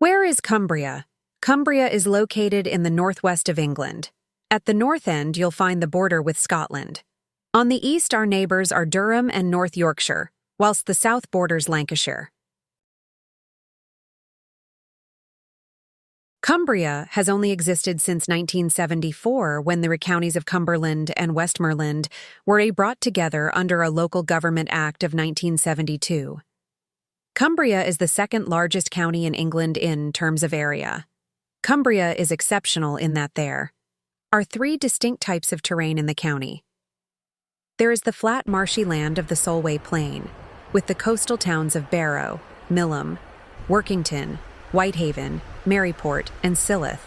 Where is Cumbria? Cumbria is located in the northwest of England. At the north end, you'll find the border with Scotland. On the east, our neighbours are Durham and North Yorkshire, whilst the south borders Lancashire. Cumbria has only existed since 1974, when the counties of Cumberland and Westmorland were brought together under a Local Government Act of 1972. Cumbria is the second largest county in England in terms of area. Cumbria is exceptional in that there are three distinct types of terrain in the county. There is the flat marshy land of the Solway Plain, with the coastal towns of Barrow, Milham, Workington, Whitehaven, Maryport, and Silloth.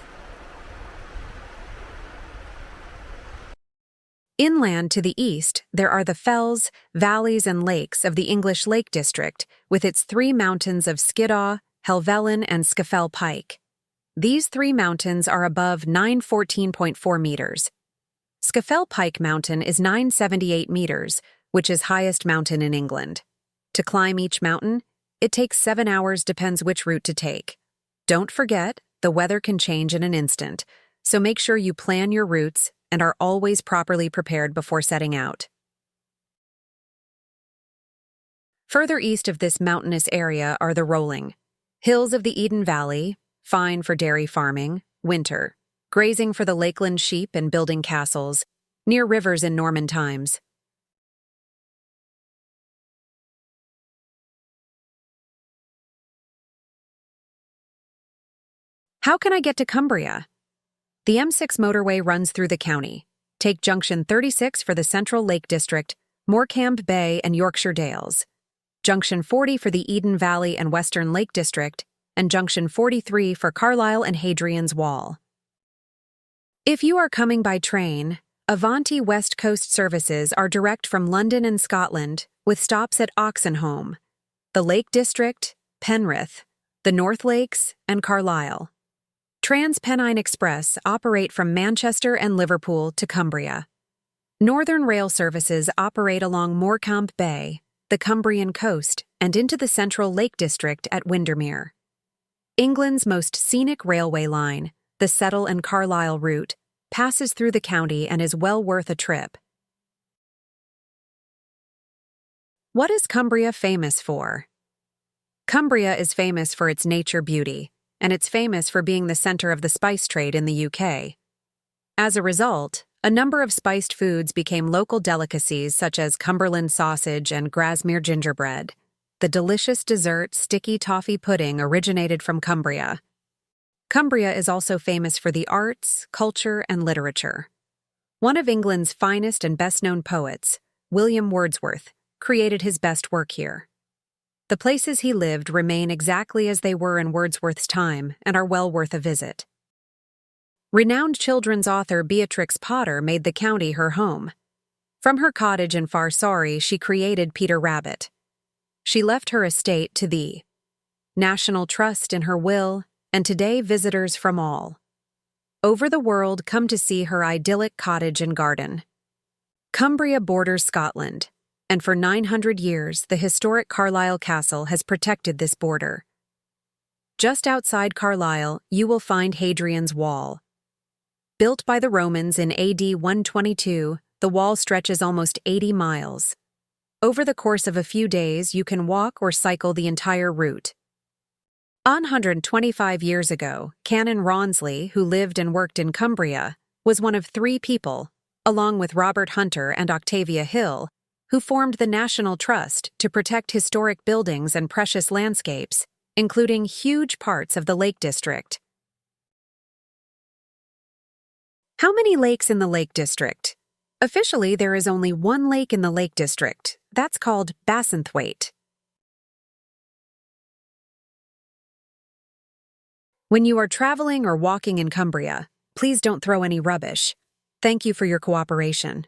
Inland to the east, there are the fells, valleys, and lakes of the English Lake District, with its three mountains of Skiddaw, Helvellyn, and Scafell Pike. These three mountains are above 914.4 meters. Scafell Pike Mountain is 978 meters, which is highest mountain in England. To climb each mountain, it takes 7 hours, depends which route to take. Don't forget, the weather can change in an instant, so make sure you plan your routes and are always properly prepared before setting out. Further east of this mountainous area are the rolling hills of the Eden Valley, fine for dairy farming, winter, grazing for the Lakeland sheep and building castles, near rivers in Norman times. How can I get to Cumbria? The M6 motorway runs through the county. Take Junction 36 for the Central Lake District, Morecambe Bay and Yorkshire Dales, Junction 40 for the Eden Valley and Western Lake District, and Junction 43 for Carlisle and Hadrian's Wall. If you are coming by train, Avanti West Coast services are direct from London and Scotland, with stops at Oxenholme, the Lake District, Penrith, the North Lakes, and Carlisle. Trans-Pennine Express operate from Manchester and Liverpool to Cumbria. Northern Rail services operate along Morecambe Bay, the Cumbrian coast, and into the Central Lake District at Windermere. England's most scenic railway line, the Settle and Carlisle route, passes through the county and is well worth a trip. What is Cumbria famous for? Cumbria is famous for its nature beauty, and it's famous for being the center of the spice trade in the UK. As a result, a number of spiced foods became local delicacies such as Cumberland sausage and Grasmere gingerbread. The delicious dessert sticky toffee pudding originated from Cumbria. Cumbria is also famous for the arts, culture, and literature. One of England's finest and best-known poets, William Wordsworth, created his best work here. The places he lived remain exactly as they were in Wordsworth's time and are well worth a visit. Renowned children's author Beatrix Potter made the county her home. From her cottage in Far Sorry, she created Peter Rabbit. She left her estate to the National Trust in her will, and today visitors from all over the world come to see her idyllic cottage and garden. Cumbria borders Scotland, and for 900 years the historic Carlisle Castle has protected this border. Just outside Carlisle, you will find Hadrian's Wall. Built by the Romans in AD 122, the wall stretches almost 80 miles. Over the course of a few days, you can walk or cycle the entire route. 125 years ago, Canon Rawnsley, who lived and worked in Cumbria, was one of 3 people, along with Robert Hunter and Octavia Hill, who formed the National Trust to protect historic buildings and precious landscapes, including huge parts of the Lake District. How many lakes in the Lake District? Officially, there is only one lake in the Lake District. That's called Bassenthwaite. When you are traveling or walking in Cumbria, please don't throw any rubbish. Thank you for your cooperation.